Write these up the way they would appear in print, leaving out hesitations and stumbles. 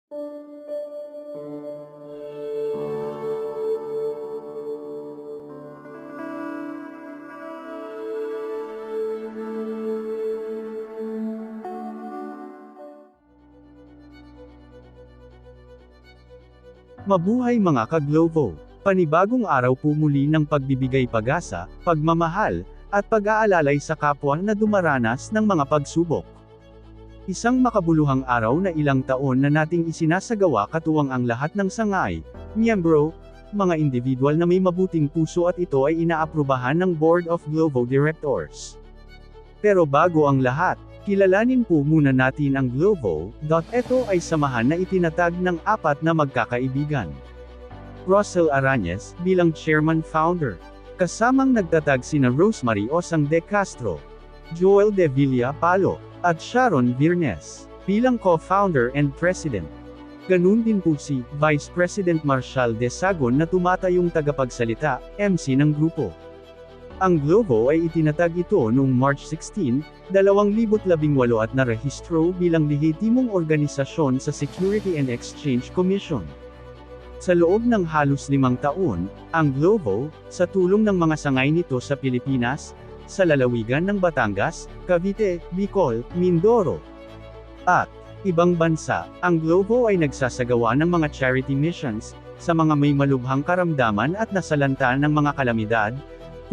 Mabuhay mga ka-Glovo! Panibagong araw po muli ng pagbibigay pag-asa, pagmamahal, at pag-aalalay sa kapwa na dumaranas ng mga pagsubok. Isang makabuluhang araw na ilang taon na nating isinasagawa katuwang ang lahat ng sangay, miyembro, mga individual na may mabuting puso at ito ay inaaprubahan ng Board of Glovo Directors. Pero bago ang lahat, kilalanin po muna natin ang Glovo. Ito ay samahan na itinatag ng apat na magkakaibigan. Russell Arañez, bilang Chairman-Founder. Kasamang nagtatag sina Rosemary Osang de Castro, Joel de Villa Palo, at Sharon Virnes, bilang Co-Founder and President. Ganun din po si Vice President Marshall de Sagon na tumatayong tagapagsalita, MC ng grupo. Ang Glovo ay itinatag ito noong March 16, 2018 at narehistro bilang lehitimong organisasyon sa Security and Exchange Commission. Sa loob ng halos 5 taon, ang Glovo, sa tulong ng mga sangay nito sa Pilipinas, sa lalawigan ng Batangas, Cavite, Bicol, Mindoro, at ibang bansa, ang Glovo ay nagsasagawa ng mga charity missions, sa mga may malubhang karamdaman at nasalanta ng mga kalamidad,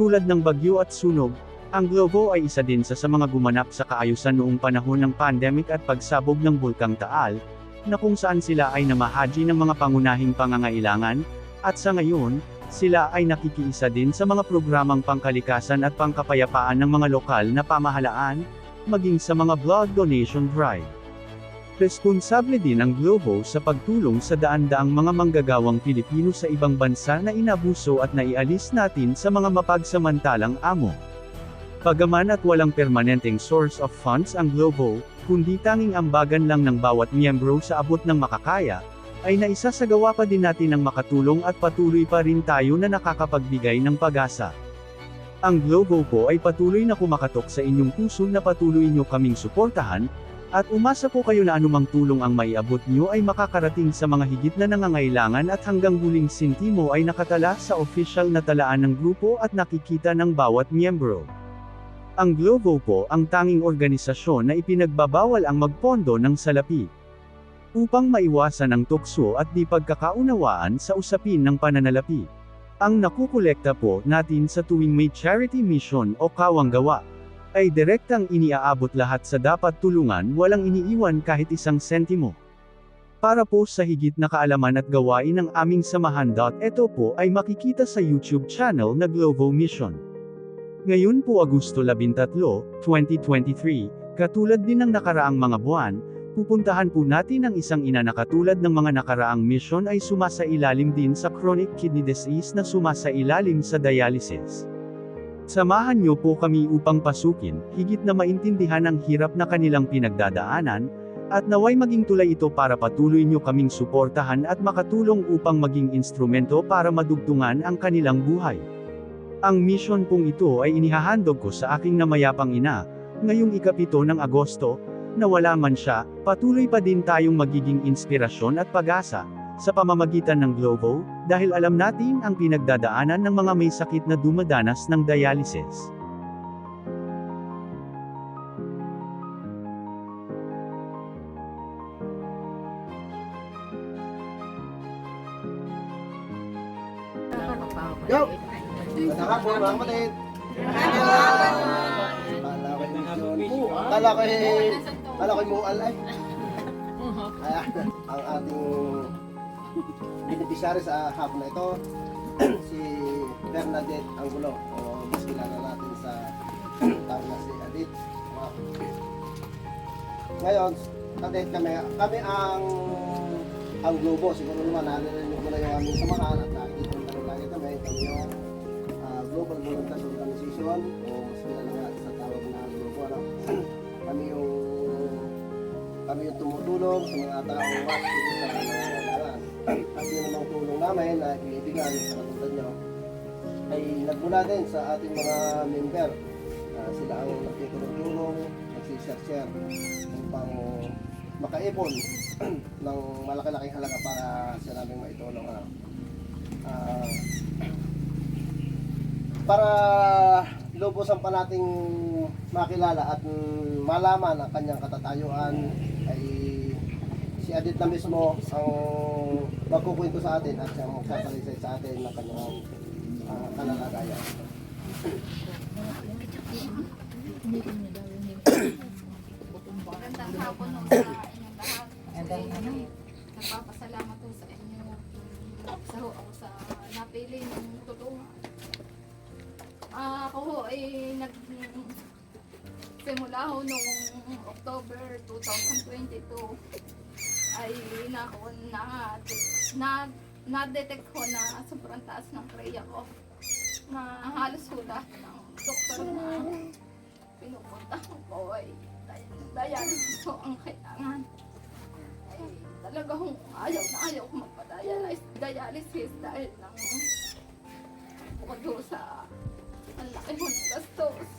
tulad ng bagyo at sunog. Ang Glovo ay isa din sa mga gumanap sa kaayusan noong panahon ng pandemic at pagsabog ng Bulkang Taal, na kung saan sila ay namahaji ng mga pangunahing pangangailangan, at sa ngayon, sila ay nakikiisa din sa mga programang pangkalikasan at pangkapayapaan ng mga lokal na pamahalaan, maging sa mga blood donation drive. Responsable din ang Glovo sa pagtulong sa daan-daang mga manggagawang Pilipino sa ibang bansa na inabuso at naialis natin sa mga mapagsamantalang amo. Bagaman at walang permanenteng source of funds ang Glovo, kundi tanging ambagan lang ng bawat miyembro sa abot ng makakaya, ay naisasagawa pa din natin ang makatulong at patuloy pa rin tayo na nakakapagbigay ng pag-asa. Ang Glovo po ay patuloy na kumakatok sa inyong puso na patuloy nyo kaming suportahan, at umasa po kayo na anumang tulong ang maiabot nyo ay makakarating sa mga higit na nangangailangan at hanggang huling sintimo ay nakatala sa official na talaan ng grupo at nakikita ng bawat miyembro. Ang Glovo po ang tanging organisasyon na ipinagbabawal ang magpondo ng salapi, upang maiwasan ang tukso at di pagkakaunawaan sa usapin ng pananalapi. Ang nakukolekta po natin sa tuwing may charity mission o kawanggawa, ay direktang iniaabot lahat sa dapat tulungan, walang iniiwan kahit isang sentimo. Para po sa higit na kaalaman at gawain ng aming samahan. Ito po ay makikita sa YouTube channel na Glovo Mission. Ngayon po Agosto 13, 2023, katulad din ng nakaraang mga buwan, pupuntahan po natin ang isang ina na katulad ng mga nakaraang mission ay sumasailalim din sa chronic kidney disease na sumasailalim sa dialysis. Samahan niyo po kami upang pasukin, higit na maintindihan ang hirap na kanilang pinagdadaanan, at naway maging tulay ito para patuloy niyo kaming suportahan at makatulong upang maging instrumento para madugtungan ang kanilang buhay. Ang mission pong ito ay inihahandog ko sa aking namayapang ina, ngayong ika-7 ng Agosto, na wala man siya, patuloy pa din tayong magiging inspirasyon at pag-asa, sa pamamagitan ng Glovo, dahil alam natin ang pinagdadaanan ng mga may sakit na dumadanas ng dialysis. Yo! Magandang hapon mga kapatid! Kala ko'y mual ay. Ayan, ang ating beneficiary sa hapon na ito, si Bernadette Angulo, o mas kilala natin sa tawag na si Adit. Ngayon, Adit, kami ang Glovo. Siguro naman narinig ko na yung aming samahan at nakikita ko na lang kami yung Global Volunteers Organization, o mas kilala nga sa tawag na Glovo. Kami yung tumutulong sa mga taong watch dito sa nangangailangan. At yun namang tulong namin na ibibigay sa katulad nyo ay nagmula din sa ating mga member. Sila ang nakikitulong, nagsishare-share upang makaipon ng malaki-laking halaga para sa naming maitulong. Para lubusan pa nating makilala at malaman ang kanyang katatayuan, ay si Adit na mismo ang magkukwento sa atin at siyang magsasalisay sa atin ng kanyang kalalagayan. Magandang hapon ho sa inyong lahat. Nagpapasalamat ho sa inyo ako sa napili ng tulungan. Ako ho ay simula ho noong October 2022 ay na-detect ko na sobrang taas ng kreya ko, na halos ho lahat ng doktor na pinupunta ko ay dialysis ho ang kailangan. Ay talaga hong ayaw ko magpa-dialysis dahil lang bukod ho sa ang laki ho ng gastos.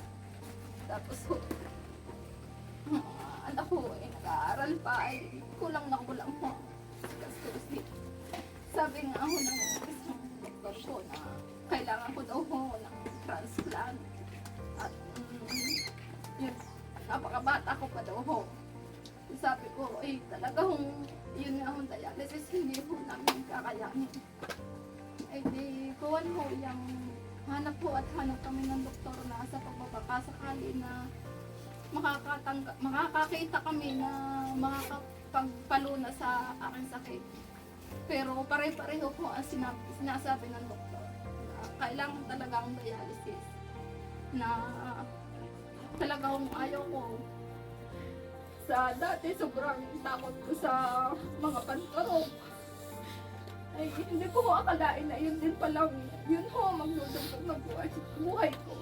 Tapos ho, anak ko ay nag-aaral pa, ay kulang ho ang gastos dito. Sabi nga ho ng isang doktor ko na kailangan ko daw ho ng transplant. At yun, napakabata ko pa daw ho. Sabi ko, ay talagang yun nga ho dialysis, hindi ho namin kakayanin. Ay di, kuwan ho yung hanap kami ng doktor na sa pagbabakasakali na makakakita kami na makakapagpaluna sa aking sakit. Pero pare-pareho po ang sinasabi ng doktor na kailangan talagang dialysis, na talagang ayaw ko. Sa dati sobrang takot ko sa mga pantarok. Ay hindi ko akalain na yun din palang, yun ho magdudugtog ng buhay ko.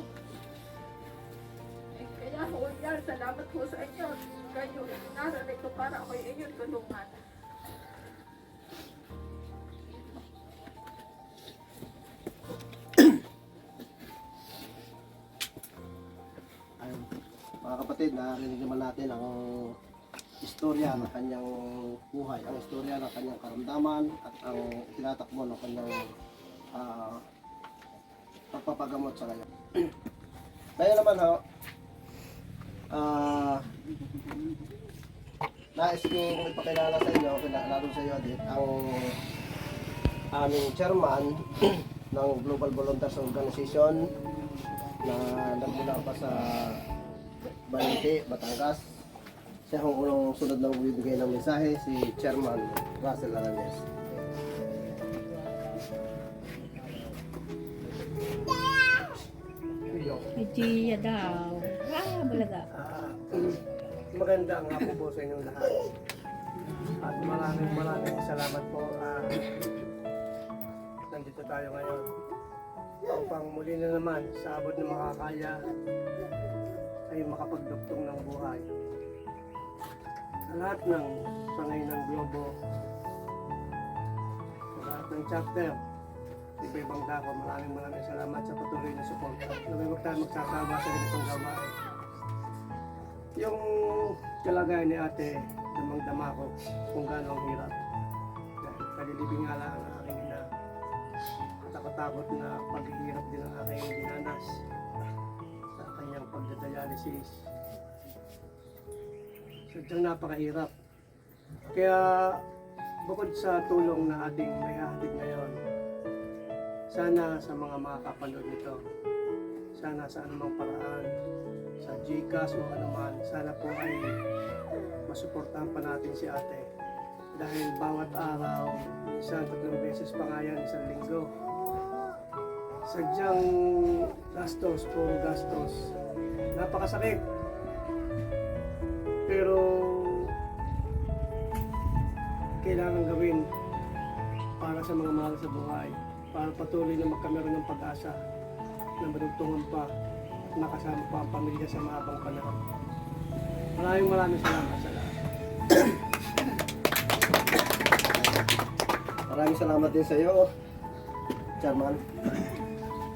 Ay kaya ho yan, salamat ho sa inyo. Kayo, naranig ko para ako inyong tulungan. Ayun. Mga kapatid, narinig naman natin ang istorya ng kanyang buhay, ang istorya ng kanyang karamdaman at ang tinatakbo ng kanyang pagpapagamot sa kanya. Ngayon naman ho, nais kong ipakilala sa inyo, lalo sa iyo Adit, ang aming chairman ng Global Volunteers Organization na nagmula pa sa Balite, Batangas. Siya ang unang sunod na magbibigay ng mensahe, si Chairman Russell Aranes. Itiya daw. Balaga. Magandang hapon po sa inyong lahat. At maraming salamat po. Nandito tayo ngayon upang muli na naman sa abot ng makakaya ay makapagduktong ng buhay. Sa lahat ng sangay ng globo, sa lahat ng chapter, iba-ibang dako, maraming salamat sa patuloy na suporta. Huwag tayo magsasawa sa ganitong gawain. Yung kalagayan ni ate, damang-dama ko kung gaano ang hirap. Dahil kalilibing nga lang ang aking ina. Katakot-takot na paghihirap din ang aking dinanas sa kanyang pagdadialysis. Sadyang napakahirap. Kaya bukod sa tulong na ating may hahatid ngayon, sana sa mga makakapanood nito, sana sa anumang paraan, sa GCash o anuman, sana po ay masuportahan pa natin si ate. Dahil bawat araw, minsan 3 beses pa nga yan, isang linggo. Sadyang gastos, puro gastos. Napakasakit. Pero kailangan gawin para sa mga mahal sa buhay, para patuloy na magkameron ng pag-asa na madugtungan pa, nakasama pa ang pamilya sa mahabang panahon. Maraming salamat sa lahat. Maraming salamat din sa iyo, Chairman.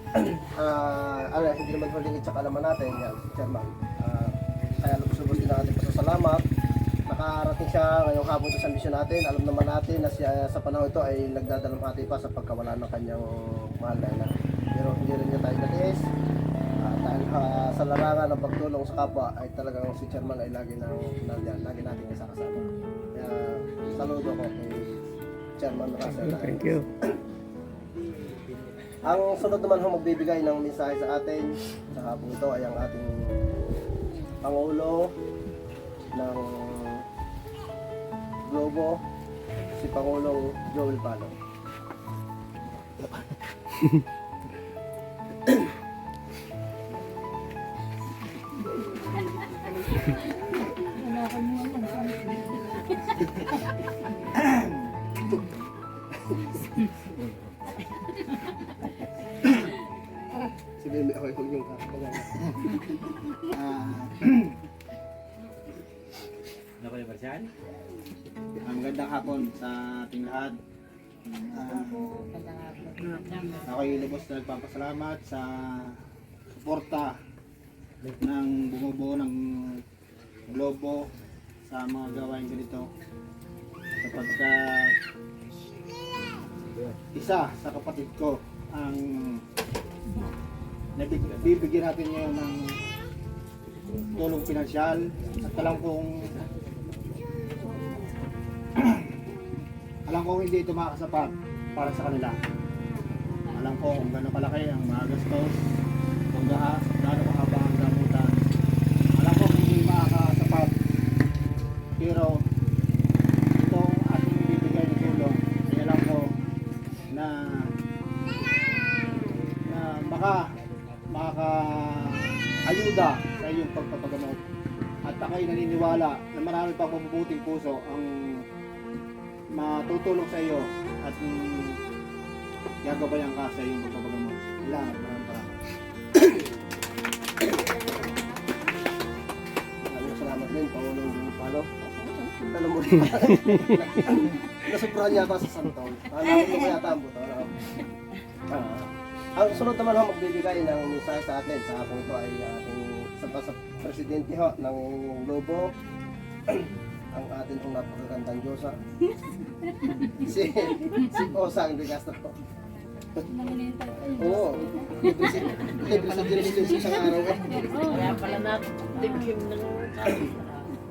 Hindi naman huling sa kalaman natin, yan, si Chairman. Kaya lubos din ang ating pasasalamat na nakarating siya ngayong hapon sa misyon natin. Alam naman natin na siya sa panahon ito ay nagdadalamhati pa sa pagkawala ng kanyang mahal na ina. Pero hindi rin niya tayo natiis. Dahil sa larangan ng pagtulong sa kapwa ay talagang si Chairman ay lagi nandiyan, lagi natin kasama. Kaya saludo ko kay Chairman Russell. Thank you. Ang sunod naman ho magbibigay ng mensahe sa atin sa hapon ito ay ang ating Pangulo ng Globo, si Pangulong Joel Palo. Wala ka mo alam. Si Bebe, okay po yung kakagawa. Magandang hapon sa ating lahat. Ako'y lubos na nagpapasalamat sa suporta ng bumubuo ng Globo sa mga gawain ganito, sapagkat isa sa kapatid ko ang bibigyan natin ngayon ng tulong pinansyal at alam ko hindi ito makakasapat para sa kanila. Alam ko kung gano'ng kalaki ang magastos, kung gaano kahaba ang gamutan. Alam ko hindi makakasapat. Pero itong ating bibigay ng tulong, ay alam ko na makaka-ayuda sa iyong pagpapagamot. At ako'y naniniwala na marami pang mabubuting puso ang matutulong sa iyo at gagabayan ka sa iyong pagpapagamot. Maraming salamat din, Pangulong Palo. Alam mo rin, nasubrahan yata sa Santol. Alam mo kaya yata ang buto. Ang sunod naman ho magbibigay ng mensahe sa atin sa hapon ito ay ating sa presidente ho ng Globo, ang atin hong napakagandang Diyosa, si Osang de Castro. Oo, libre sa Diyos isang araw eh. Kaya pala natin ng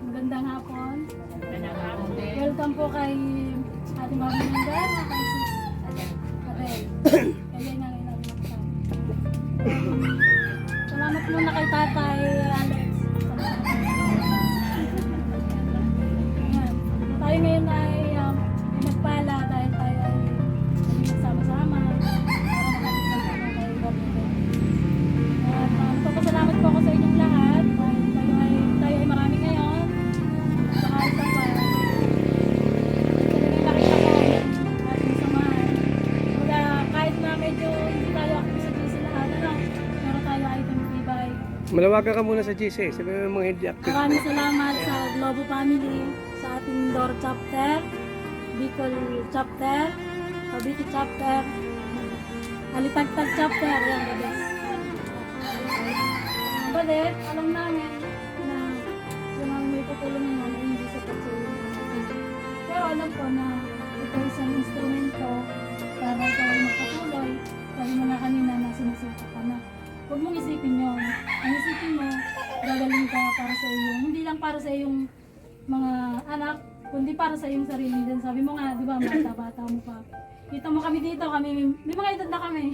Magandang hapon. Magandang hapon din. Welcome po kay ating mga Mindanao, kay Sis Karel. Kaya nga ngayon namin makasama. Salamat muna kay Tatay Alex. Ayan. Tayo ngayon ay nagpala dahil tayo ay nagsama-sama para makapagpapala kay Governor. At magpapasalamat po ako sa inyong lahat dahil tayo ay marami ngayon. Saka isa pa, talagang nakita ko ang ating samahan. Kaya kahit na medyo hindi tayo active sa GC lahat, pero tayo ay tumutibay. Malawagan ka muna sa GC. Sabi mo yung mga hindi active. Maraming salamat sa Globo Family, sa ating Dor Chapter, Bicol Chapter, Cavite Chapter, Alitagtag Chapter, yan the best. Balik, alam namin na yung mga may tutulong ngayon ay hindi sa pagsulong. Pero alam ko na ito isang instrumento para tayo magpatuloy. Sabi mo nga kanina na sinusuka ka na. Huwag mong isipin yun. Ang isipin mo, gagaling ka para sa iyong, hindi lang para sa iyong mga anak, kundi para sa iyong sarili din. Sabi mo nga, di ba, bata-bata mo pa. Kita mo kami dito, may mga edad na kami.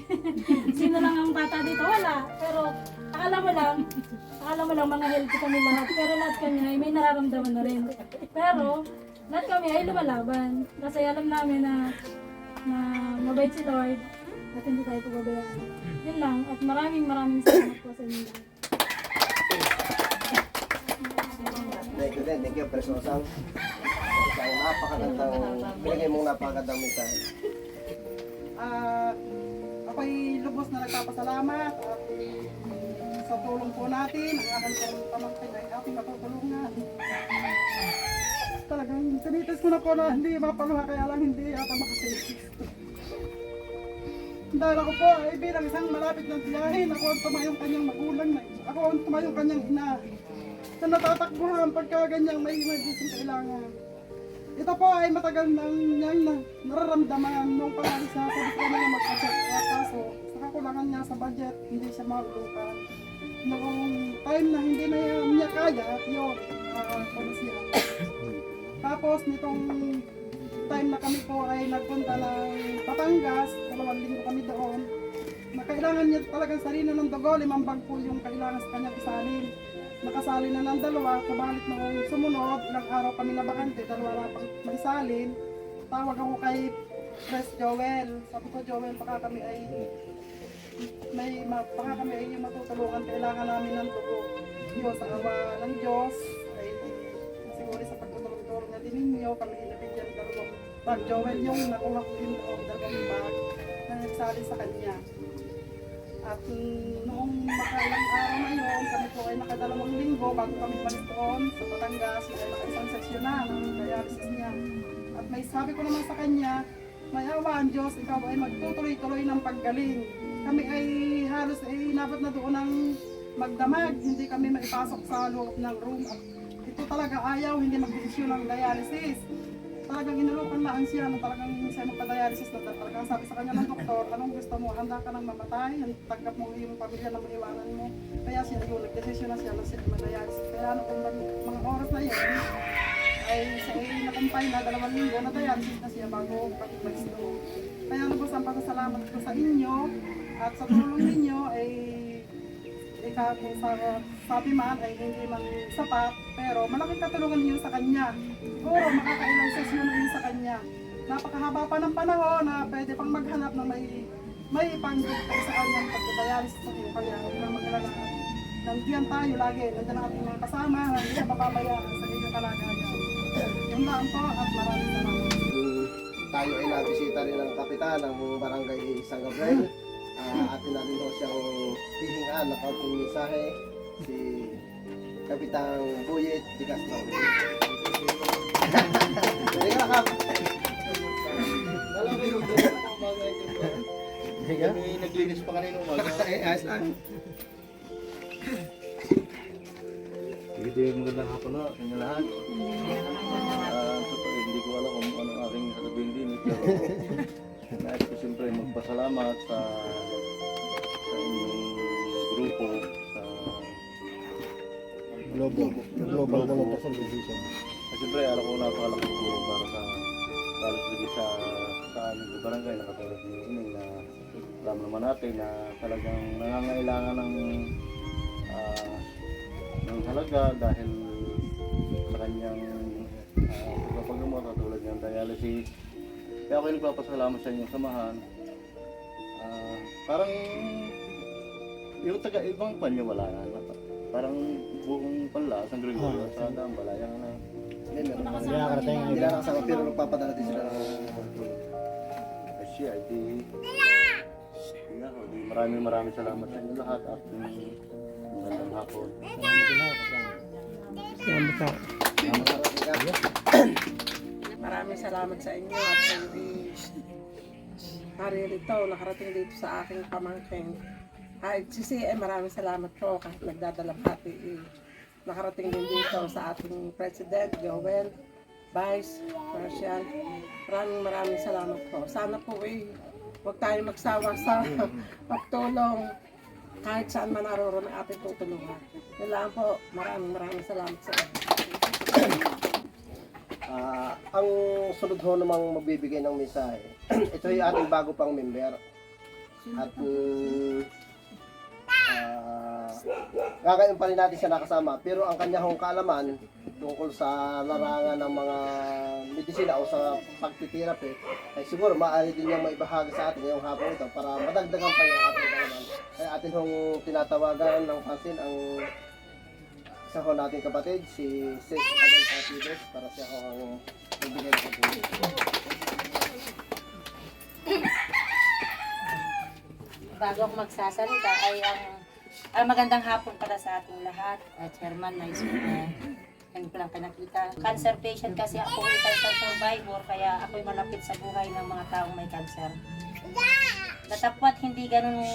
Sino lang ang bata dito? Wala. Pero akala mo lang mga healthy kami lahat. Pero lahat kami ay may nararamdaman na rin. Pero lahat kami ay lumalaban. Kasi alam namin na mabait si Lord at hindi tayo pababayaan. Yun lang. At maraming salamat po sa inyo. Thank you, Presosang. Isang napakagandang, binigay mong napakagandang mensahe. Ako'y lubos na nagpapasalamat at sa tulong po natin, ang aking pamangkin ay aking matutulungan. Talagang tinitis ko na po na hindi mapaluha, kaya lang hindi ata makatiis. Dahil ako po ay bilang isang malapit ng tiyahin, ako ang tumayong kanyang magulang na ako ang tumayong kanyang ina. sa natatakbuhan pagka ganyang may emergency kailangan. Ito po ay matagal nang niyang nararamdaman nung pangalis na sabi ko na mag-budget. Kaso sa kakulangan niya sa budget, hindi siya maulukan. Noong time na hindi na niya kaya, yun, siya. Tapos nitong time na kami po ay nagpunta ng Batangas, 2 linggo kami doon, na kailangan niya talagang sarili ng dugo, 5 bag po yung kailangan sa kanyang isalin. Nakasali na ng 2, kabalit noong sumunod, ilang araw kami na bakante, 2 na pang maisalin. Tawag ako kay Pres Joel. Sabi ko, Joel, baka kami ay yung matutulungan, kailangan namin ng dugo. Yun, sa awa ng Diyos, ay siguro sa pagtutulong-tulong na din ninyo, kami inabigyan 2 bag. Joel, yung nakuha ko din doon, 2 bag na nagsali sa kanya. At noong makailang araw na yun, kami po ay nakadalawang linggo bago kami balik doon sa Batangas, ay nakaisang sesyon na ng dialysis niya. At may sabi ko naman sa kanya, may awa ang Diyos, ikaw ay magtutuloy-tuloy ng paggaling. Kami ay halos ay inabot na doon ng magdamag, hindi kami maipasok sa loob ng room. At ito talaga ayaw, hindi mag-desisyon ng dialysis. Talagang inulukan na siya na talagang siya magpa-dialysis na talagang sabi sa kanya ng doktor, anong gusto mo, handa ka nang mamatay, tanggap mo yung pamilya na maiwanan mo. Kaya siya yun, nag-desisyon na siya na siya mag-dialysis. Kaya noong mga oras na yun, ay siya ay nakumpay na 2 linggo na dialysis na siya bago mag-stroke. Kaya lubos ang pasasalamat ko sa inyo at sa tulong ninyo ay kung sabi man ay hindi man sapat, pero malaking katulungan niyo sa kanya. Siguro makakailang sesyon na yun sa kanya. Napakahaba pa ng panahon na pwede pang maghanap ng may pang-doctor sa kanyang pagdadialysis sa iyo. Kaya huwag na mag-alala. Nandiyan tayo lagi, nandiyan ang ating mga kasama, hindi na mapabayaan sa inyong kalagayan. Yun lang po at maraming salamat. Tayo ay nabisita rin ng kapitan ng barangay San Gabriel. Atin na rin daw siyang hihingaan na kaunting mensahe, si Kapitang Buyet de Castro. Hindi ka kap. Kami naglinis pa kanina umaga. Ayos lang. Hindi, magandang hapon na sa inyo lahat. Totoo, hindi ko alam kung ano aking sasabihin din. Pero nais ko siyempre magpasalamat sa inyong grupo, sa Global Volunteer Organization. siyempre alam ko napakalaking tulong para sa amin sa barangay na katulad ni Ining na alam naman natin na talagang nangangailangan ng halaga dahil sa kanyang pagpapagamot katulad ng dialysis. Kaya ako nagpapasalamat sa inyong samahan. Parang yung taga-ibang panyo wala na. Parang buong pala, San Gregorio, sa Dam, wala yan na. Hindi na nakasama pero nagpapadala din sila ng Siya, maraming salamat sa inyo lahat at magandang hapon. Maraming salamat sa inyo at hindi naririto, nakarating dito sa aking pamangkin. Kahit si maraming salamat po kahit nagdadalabhati. Nakarating din dito sa ating President, Joel, Vice, Marshal. Maraming salamat po. Sana po huwag tayo magsawa sa pagtulong kahit saan man naroon ang ating tutulungan. Yun lang po. Maraming salamat sa inyo. Ang sunod ho namang magbibigay ng mensahe. Ito ay ating bago pang member. At gagayon pa rin natin siya nakasama. Pero ang kanya hong kaalaman tungkol sa larangan ng mga medisina o sa pagtitirapi ay siguro maaari din niyang maibahagi sa atin ngayong hapon ito para madagdagan pa yung ating kaalaman. Kaya atin hong tinatawagan ng pansin ang isa ho nating kapatid, si Sis Adel Patides, para siya ho ang magbigay ng kapatid. Bago ako magsasalita ay ang magandang hapon para sa ating lahat. Chairman, nice mo na. Ngayon ko lang pinakita. Cancer patient kasi ako, cancer survivor, kaya ako'y malapit sa buhay ng mga taong may cancer. Natapwat hindi ganun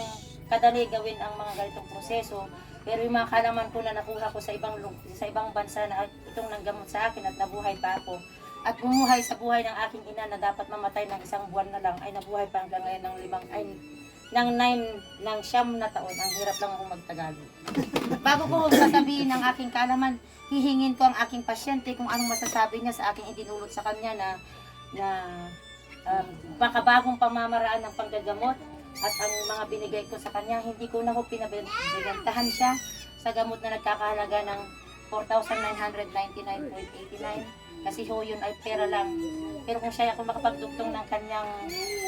kadali gawin ang mga ganitong proseso Pero yung mga kalaman ko na nakuha ko sa ibang bansa na itong nanggamot sa akin at nabuhay pa ako. At bumuhay sa buhay ng aking ina na dapat mamatay ng 1 buwan na lang ay nabuhay pa hanggang ngayon ng 9 na taon. Ang hirap lang akong magtagalog. Bago ko sasabihin ng aking kalaman, hihingin ko ang aking pasyente kung anong masasabi niya sa aking idinulot sa kanya na makabagong pamamaraan ng panggagamot at ang mga binigay ko sa kanya, hindi ko na ho pinabentahan siya sa gamot na nagkakahalaga ng 4,999.89 kasi ho yun ay pera lang. Pero kung siya kung makapagdugtong ng kanyang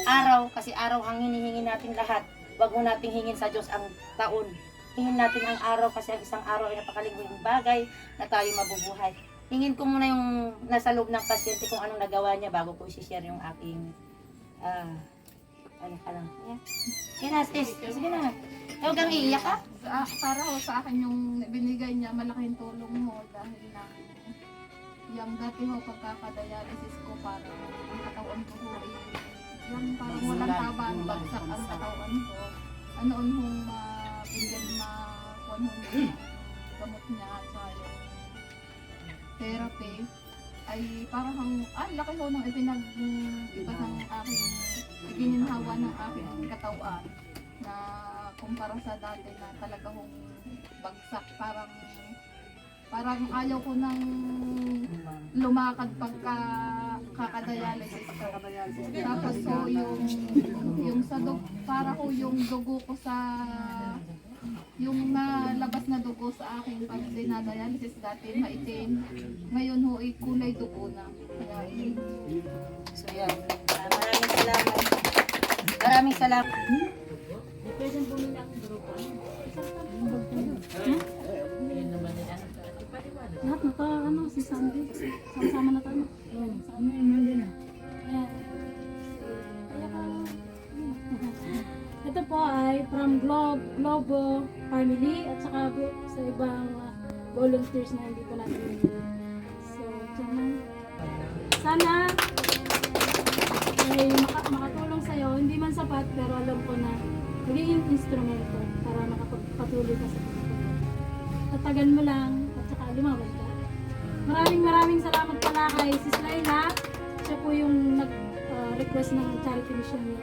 araw, kasi araw ang hinihingi natin lahat, wag mo nating hingin sa Diyos ang taon. Hingin natin ang araw kasi ang isang araw ay napakalingking bagay na tayo mabubuhay. Hingin ko muna yung nasa loob ng pasyente kung anong nagawa niya bago ko i-share yung aking ano ka lang. Yan na, sis. Sige na. Huwag kang iiyak ka. Para ho sa akin yung binigay niya, malaking tulong ho dahil na yung dati ho pagkakadialysis ko para ang katawan ko ho yung parang walang taban, bagsak ang katawan ko. Anoon hong mabigyan makuha ho yung gamot niya at saka yung therapy ay parang laki ho ng iba ng aking igininhawa ng aking katawan na kumpara sa dati na talaga hong bagsak, parang ayaw ko nang lumakad pagka kakadialysis ko. Tapos ho yung sa para ho yung dugo ko sa yung nalabas na dugo sa aking pag dinadialysis dati maitim, ngayon ho kulay dugo na. Kaya So yan. Maraming salamat. Maraming salamat. Lahat na si Sandy. Sama-sama na tayo. Ayan. Ito po ay from Globo Family at saka sa ibang volunteers na hindi po natin. So, sana ay makatulong sa'yo. Hindi man sapat pero alam ko na magiging instrumento para makapagpatuloy ka sa pagkakulang. Tatagan mo lang at saka lumaban ka. Maraming salamat pala kay Sis Laila. Siya po yung nag-request ng charity mission niya.